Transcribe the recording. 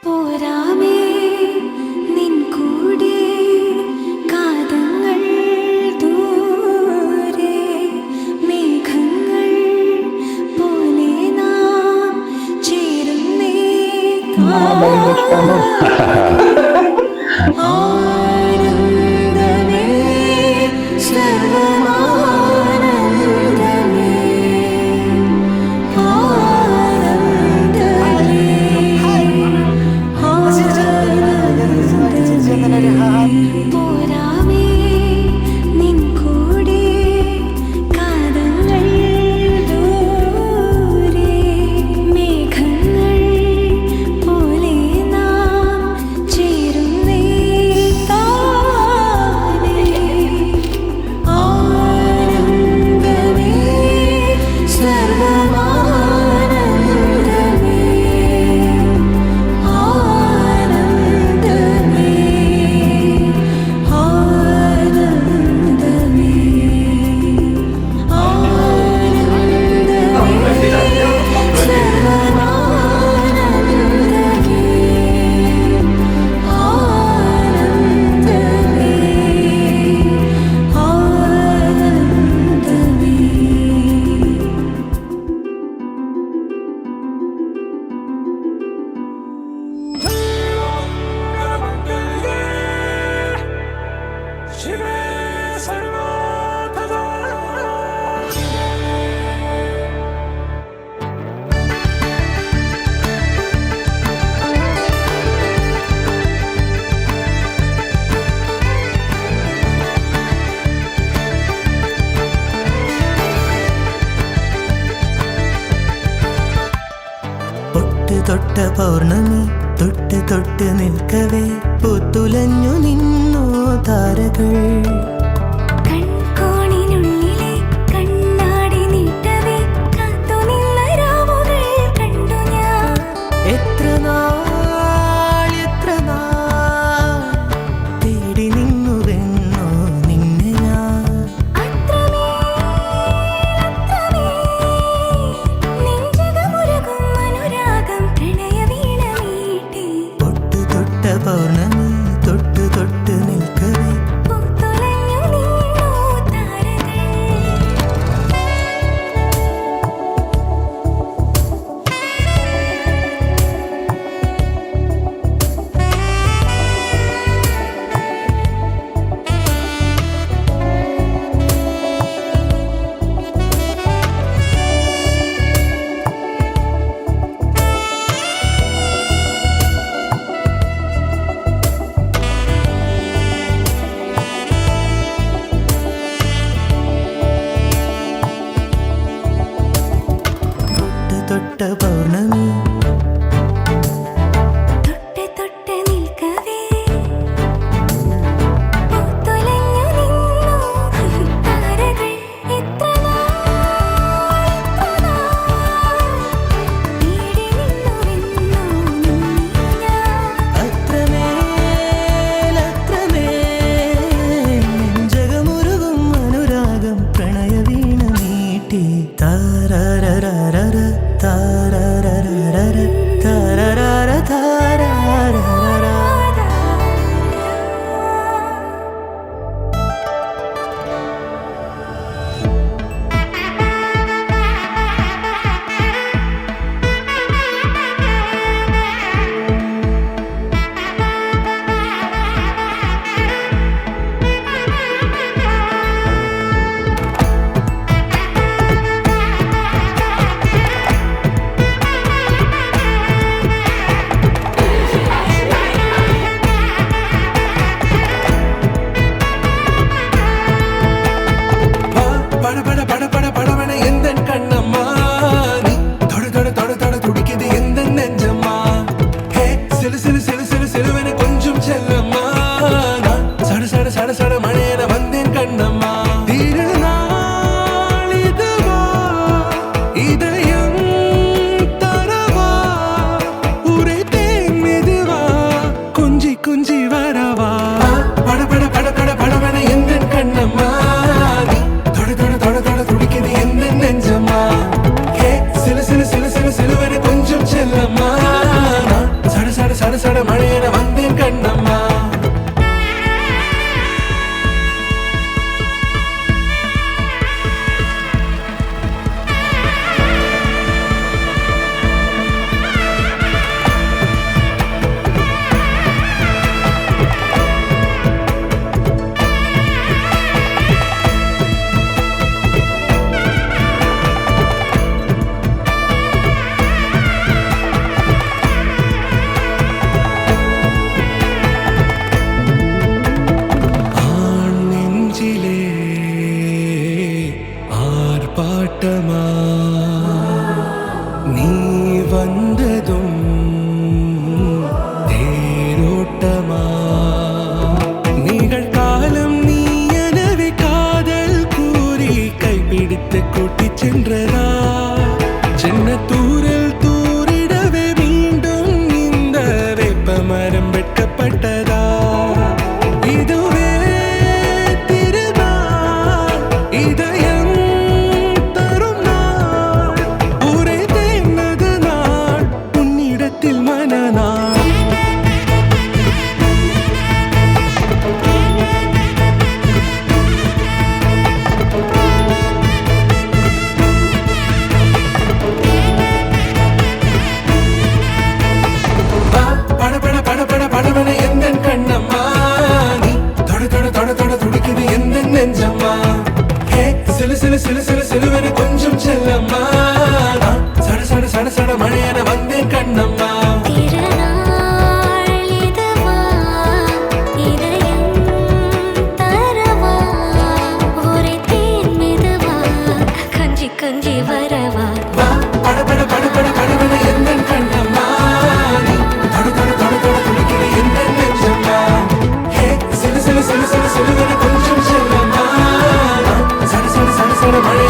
പോരാമേ നിൻ കൂടെ കാതങ്ങൾ ദൂരെ മേഘങ്ങൾ പോലെ നാം ചേരുന്നേ ആനന്ദമേ സർവമാനന്ദമേ പോരാമേ നിൻ കൂടെ കാതങ്ങൾ ദൂരെ മേഘങ്ങൾ പോലെ നാം ചേരുന്നേ താനേ ആനന്ദമേ സർവമാനന്ദമേ ആനന്ദമേ ആനന്ദമേ തൊട്ട പൗർണമി തൊട്ട് തൊട്ട് നിൽക്കവേ പൂത്തുലഞ്ഞു നിന്നു താരകൾ കൺകോണിനുള്ളിലെ കണ്ണാടി നീട്ടവേ കാത്തുനിന്ന രാവുകൾ കണ്ടു ഞാൻ എത്ര നാൾ തേടി നിന്നുവെന്നോ നിന്നെ ഞാൻ നെഞ്ചകമുരുകും അനുരാഗം പ്രണയവീണ മീട്ടി തൊട്ട് തൊട്ട പൗർണമി തൊട്ട് തൊട്ട് നിൽക്കവേ പൂത്തുലഞ്ഞു നിന്നു താരകൾ തൊട്ട പൗർണമി തൊട്ട് തൊട്ട് നിൽക്കവേ പൂത്തുലഞ്ഞു നിന്നു താരകൾ എത്ര നാൾ തേടി നിന്നുവെന്നോ നിന്നെ ഞാൻ അത്രമേൽ നെഞ്ചകമുരുകും അനുരാഗം പ്രണയവീണ മീട്ടി താരരരര താരരരര சட மழையென வந்தேன் கண்ணம்மா. ஆண் நெஞ்சிலே ஆர்ப்பாட்டமா நீ வந்ததும் தேரோட்டமா நிகழ்காலம் நீ எனவே காதல் கூறி கைப்பிடித்து கூட்டிச் சென்றதா சின்ன தூரல் தூரிடவே மீண்டும் இந்த வேப்ப மரம் வெட்கப்பட்டதா இதுவே திருநாள் இதயம் தரும் நாள் உரைத்தேனது நாள் உன்னிடத்தில் மனநாள் படபட படபட படபட எந்தன் கண்ணம்மா நீ தொட தொட தொட தொட துடிக்குது எந்தன் நெஞ்சம்மா ஹே சிலு சிலு சிலு சிலு சிலுவென கொஞ்சம் செல்லம்மா நான் சட சட சட சட மழையென வந்தேன் கண்ணம்மா. திருநாள் இதுவா இதயம் தரவா உரைத்தேன் மெதுவா கஞ்சி கஞ்சி வரவா படபட படபட படபட எந்தன் கண்ணம்மா நீ தொட தொட தொட தொட துடிக்குது எந்தன் நெஞ்சம்மா ஹே சிலு சிலு சிலு சிலு சிலுவென கொஞ்சம் செல்லம்மா நான் சட சட சட சட மழையென